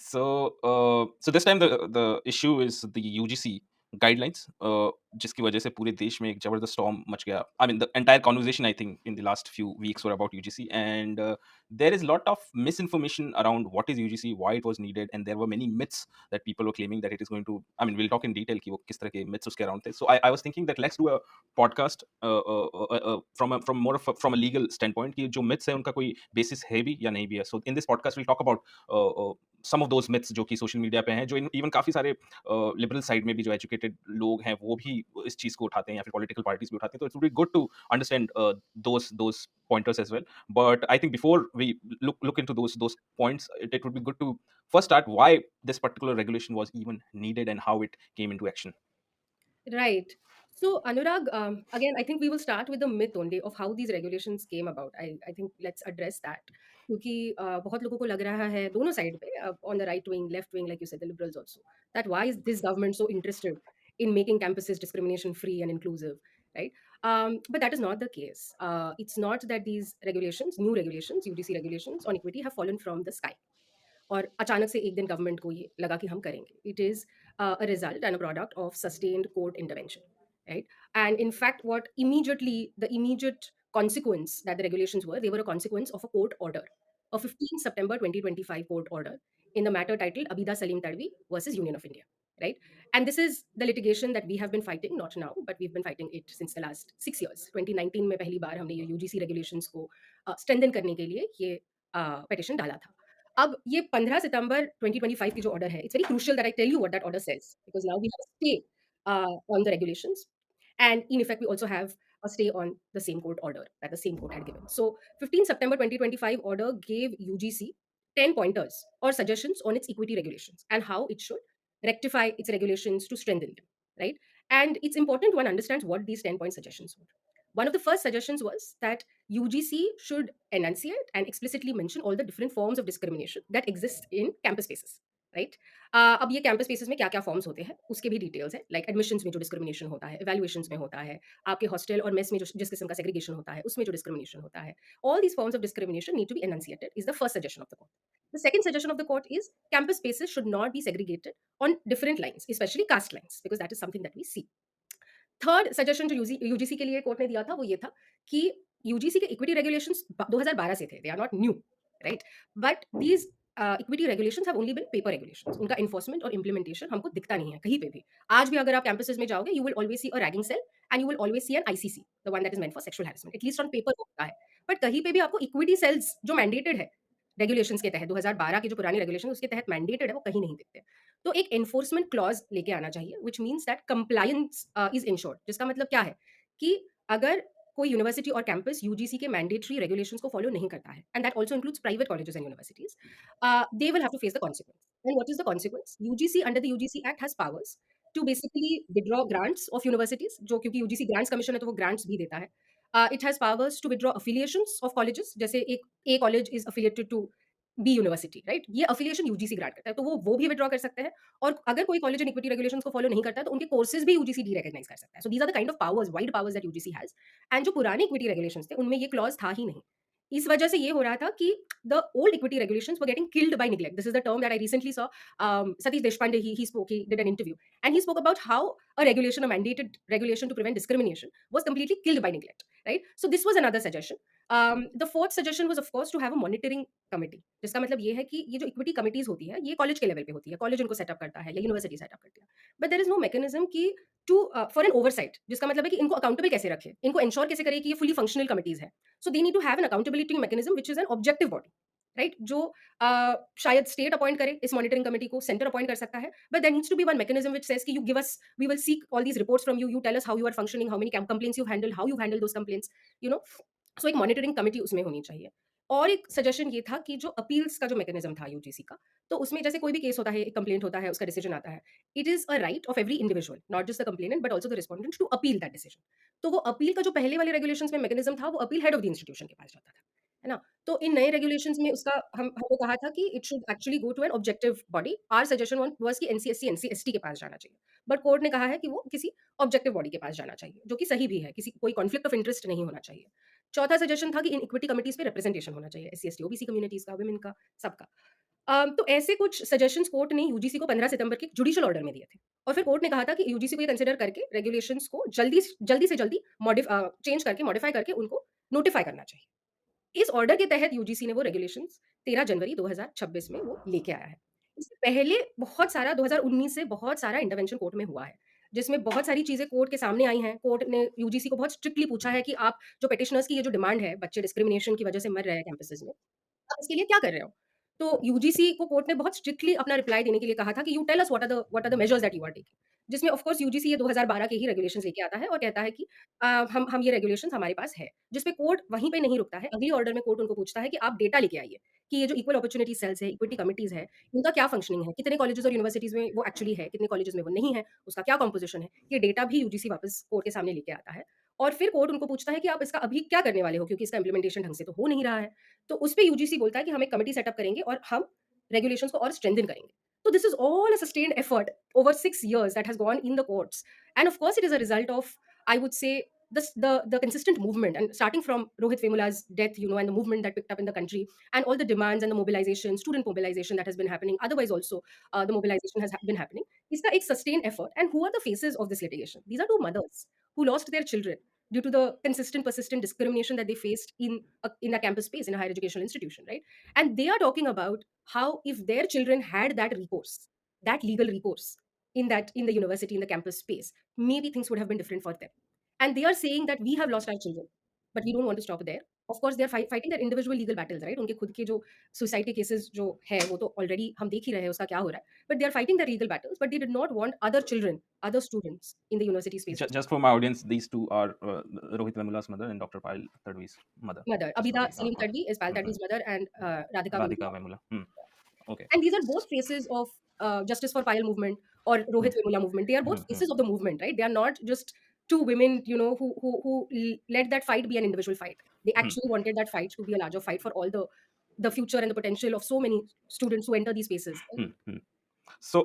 So this time the issue is the UGC guidelines, जिसकी वजह से पूरे देश में एक जबरदस्त storm मच गया. I mean, the entire conversation I think in the last few weeks were about UGC, and there is a lot of misinformation around what is UGC, why it was needed, and there were many myths that people were claiming that it is going to. I mean, we'll talk in detail कि वो किस तरह के myths उसके around थे. So I was thinking that let's do a podcast from a legal standpoint कि जो myths है उनका कोई basis है भी या नहीं भी है. So in this podcast we'll talk about some of those myths जो कि सोशल मीडिया पे हैं, जो इवन काफ़ी सारे लिबरल साइड में भी जो एजुकेटेड लोग हैं, वो भी इस चीज़ को उठाते हैं या फिर पॉलिटिकल पार्टीज़ भी उठाते हैं. तो it would be good to understand those pointers as well. But I think before we look into those points, it would be good to first start why this particular regulation was even needed and how it came into action. Right. So, Anurag, again, I think we will start with the myth only of how these regulations came about. I think let's address that. क्योंकि बहुत लोगों को लग रहा है दोनों side पे on the right wing, left wing, like you said, the liberals also, that why is this government so interested in making campuses discrimination free and inclusive, right? But that is not the case. It's not that these regulations, new regulations, UGC regulations on equity have fallen from the sky. और अचानक से एक दिन government को ये लगा कि हम करेंगे. It is a result and a product of sustained court intervention, right? And in fact, what the immediate consequence that the regulations were, they were a consequence of a court order, a 15 September 2025 court order in the matter titled Abida Salim Tadvi versus Union of India, right? And this is the litigation that we have been fighting, not now, but we've been fighting it since the last 6 years. 2019 में पहली बार हमने ये UGC regulations को strengthen करने के लिए ये petition डाला था. अब ये 15 सितंबर 2025 की जो ऑर्डर है, it's very crucial that I tell you what that order says because now we have a stay on the regulations and in effect we also have a stay on the same court order that the same court had given. So 15 September 2025 order gave UGC 10 pointers or suggestions on its equity regulations and how it should rectify its regulations to strengthen them, right? And it's important one understands what these 10-point suggestions were. One of the first suggestions was that UGC should enunciate and explicitly mention all the different forms of discrimination that exist in campus spaces, right. अब ये campus spaces में क्या क्या forms होते हैं उसके भी details है, लाइक एडमिशंस में जो डिस्क्रिमिनेशन होता है, इवैल्यूएशंस में होता है, आपके हॉस्टल और मेस में जो जिस किस्म का सेग्रीगेशन होता है उसमें जो डिस्क्रिमिनेशन होता है, all these forms of discrimination need to be enunciated is the first suggestion of the court. The second suggestion of the court is campus spaces should not be segregated on different lines, especially caste lines, because that is something that we see. Third suggestion जो UGC के लिए court ने दिया था वो ये था कि यूजीसी के इक्विटी रेगुलेशंस 2012 से थे, they are not new, right? But these equity regulations have only been paper regulations. उनका इन्फोर्समेंट और इम्प्लीमेंटेशन हमको दिखता नहीं है कहीं पे भी. आज भी अगर आप कैंपसेस में जाओगे you will always see a ragging cell and you will always see an ICC, the one that is meant for sexual harassment. At least on paper होता है, बट कहीं पे भी आपको इक्विटी सेल्स जो मैंडेटेड है रेगुलेशंस के तहत, 2012 की जो पुरानी रेगुलेशन उसके तहत मैंडेटेड है, वो कहीं नहीं दिखते. तो एक एनफोर्समेंट क्लॉज लेके आना चाहिए which means that compliance is ensured. जिसका मतलब क्या है कि अगर कोई यूनिवर्सिटी और कैंपस यूजीसी के मैंडेटरी रेगुलेशंस को फॉलो नहीं करता है, and that also includes private colleges and universities, they will have to face the consequence. And what is the consequence? UGC under the UGC act has powers to basically withdraw grants of universities, जो क्योंकि UGC grants commission है तो वो grants भी देता है. It has powers to withdraw affiliations of colleges, जैसे एक a college is affiliated to be university, right? ये अफिलिएशन यूजीसी ग्रांट करता है, तो वो भी विड्रॉ कर सकते हैं. और अगर कोई कॉलेज इन इक्विटी रेगुलेशंस को फॉलो नहीं करता है तो उनके कोर्सेज भी यूजीसी डी-रिकॉग्नाइज कर सकता है. So these are the kind of powers, wide powers that UGC has. And जो पुराने इक्विटी रेगुलेशंस थे उनमें ये क्लॉज था ही नहीं. इस वजह से ये हो रहा था कि the old equity regulations were getting killed by neglect. This is the term that I recently saw. Satish Deshpande, he did an interview and he spoke about how a regulation, a mandated regulation to prevent discrimination, was completely killed by neglect, right? So this was another suggestion. The fourth suggestion was of course to have a monitoring committee, जिसका मतलब ये है कि ये जो equity committees होती है ये कॉलेज के लेवल पे होती है, कॉलेज उनको सेटअप करता है या यूनिवर्सिटी सेटअप करती है, but there is no mechanism की टू फॉर एन ओवरसाइट, जिसका मतलब है कि इनको अकाउंटेबल कैसे रखे, इनको इंश्योर कैसे करे कि ये फुली फंक्शनल कमिटीज है. So they need to have an accountability mechanism which is an objective body, right? जो शायद स्टेट अपॉइंट करे इस मॉनिटरिंग कमिटी को, सेंटर अपॉइंट कर सकता है, but there needs to be one mechanism which says कि you give us, we will seek all these reports from you, you tell us how you are functioning, how many complaints you handle, how you handle those complaints, you know. So एक monitoring committee उसमें होनी चाहिए. और एक suggestion ये था कि जो अपील्स का जो मैकेनिज्म था यूजीसी का, तो उसमें जैसे कोई भी केस होता है, एक कंप्लेंट होता है, उसका डिसीजन आता है, it is a right of every individual, not just the complainant but also the respondent, to appeal that decision. तो वो अपील का जो पहले वाले रेगुलेशंस में मैकेनिज्म था, वो appeal head of the institution के पास जाता था, है ना? तो इन नए रेगुलेशंस में उसका हमने कहा था कि it should actually go to an objective body. Our suggestion was कि एनसीएससी एनसीएसटी के पास जाना चाहिए, बट कोर्ट ने कहा है कि वो किसी ऑब्जेक्टिव बॉडी के पास जाना चाहिए, जो कि सही भी है, किसी कोई कॉन्फ्लिक्ट ऑफ इंटरेस्ट नहीं होना चाहिए. चौथा सजेशन था कि इन इक्विटी कमिटीज पे रिप्रेजेंटेशन होना चाहिए, एससी एसटी ओबीसी कम्युनिटीज का, वुमेन का, सबका. तो ऐसे कुछ सजेशंस कोर्ट ने यूजीसी को 15 सितंबर के जुडिशियल ऑर्डर में दिए थे और फिर कोर्ट ने कहा था कि यूजीसी को ये कंसीडर करके रेगुलेशंस को जल्दी से जल्दी चेंज करके मॉडिफाई करके उनको नोटिफाई करना चाहिए। इस ऑर्डर के तहत यूजीसी ने वो रेगुलेशंस 13 जनवरी 2026 में वो लेके आया है। इससे पहले बहुत सारा 2019 से बहुत सारा इंटरवेंशन कोर्ट में हुआ है, जिसमें बहुत सारी चीज़ें कोर्ट के सामने आई हैं। कोर्ट ने यूजीसी को बहुत स्ट्रिक्टली पूछा है कि आप जो पेटिशनर्स की ये जो डिमांड है, बच्चे डिस्क्रिमिनेशन की वजह से मर रहे हैं कैंपसेस में, आप इसके लिए क्या कर रहे हो? तो यूजीसी को कोर्ट ने बहुत स्ट्रिक्टली अपना रिप्लाई देने के लिए कहा था कि you tell us what are the measures that you are taking. जिसमें ऑफ कोर्स यूजीसी ये 2012 के ही रेगुलेशंस लेके आता है और कहता है कि हम ये रेगुलेशंस हमारे पास है। जिसपे कोर्ट वहीं पे नहीं रुकता है। अगले ऑर्डर में कोर्ट उनको पूछता है कि आप डेटा लेके आइए कि ये जो इक्वल अपॉर्च्युनिटी सेल्स है, इक्विटी कमिटीज़ है, इनका क्या फंक्शनिंग है? कितने कॉलेजेस और यूनिवर्सिटीज़ में वो एक्चुअली है, कितने कॉलेजेस में वो नहीं है, उसका क्या कंपोज़िशन है? ये डेटा भी यूजीसी वापस कोर्ट के सामने लेके आता है और फिर कोर्ट उनको पूछता है कि आप इसका अभी क्या करने वाले हो? क्योंकि इसका इम्प्लीमेंटेशन ढंग से तो हो नहीं रहा है। तो उसपे यूजीसी बोलता है कि हम एक कमिटी सेटअप करेंगे और हम रेगुलेशंस को और स्ट्रेंथन करेंगे। So this is all a sustained effort over 6 years that has gone in the courts, and of course it is a result of, I would say, the consistent movement, and starting from Rohit Vemula's death, and the movement that picked up in the country, and all the demands and the mobilization, student mobilization that has been happening. Otherwise, also the mobilization has been happening. It's a sustained effort. And who are the faces of this litigation? These are two mothers who lost their children due to the consistent, persistent discrimination that they faced in a campus space, in a higher educational institution, right? And they are talking about how if their children had that recourse, that legal recourse in the university, in the campus space, maybe things would have been different for them. And they are saying that we have lost our children, but we don't want to stop there. Of course, they are fighting their individual legal battles, right? उनके खुद के जो suicide के cases जो है वो तो already हम देख ही रहे हैं उसका क्या हो रहा है. But they are fighting their legal battles, but they did not want other children, other students in the university space. Just for my audience, these two are Rohit Vemula's mother and Dr. Payal Tadvi's mother. Mother Just for Abida the Salim Tadvi is Pal Tadvi's mother, and Radhika Radhika Vemula. Vemula. Okay. And these are both faces of Justice for Payal movement or Rohit Vemula movement. They are both faces of the movement, right? They are not just two women, who let that fight be an individual fight. They actually wanted that fight to be a larger fight for all the future and the potential of so many students who enter these spaces. So